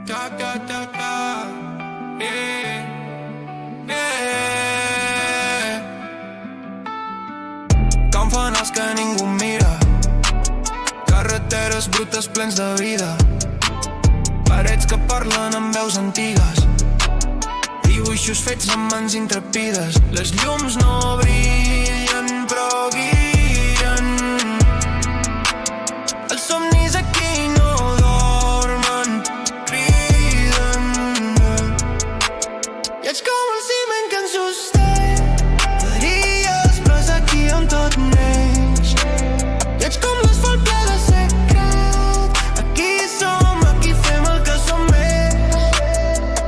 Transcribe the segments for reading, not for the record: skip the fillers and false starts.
Ta, ta, ta, ta. Yeah. Yeah. Com fanals que ningú mira, carreteres brutes plens de vida, parets que parlen amb veus antigues, dibuixos fets amb mans intrepides. Les llums no brillen però guien, els somnis aquí no dormen, criden. I ets com el ciment que ens sosté, diries però és aquí on tot neix. I ets com l'asfalt ple de secret, aquí som, aquí fem el que som més.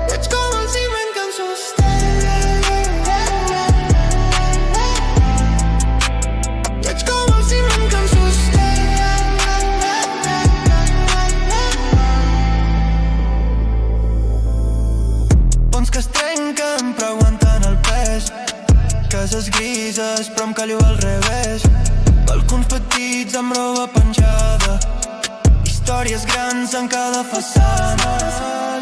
I ets com el ciment que ens sosté, i ets com el ciment que ens sosté. Ponts que es trenquen però aguanten el pes, cases grises però amb caliu al revés, balcons petits amb roba penjada, històries grans en cada façana.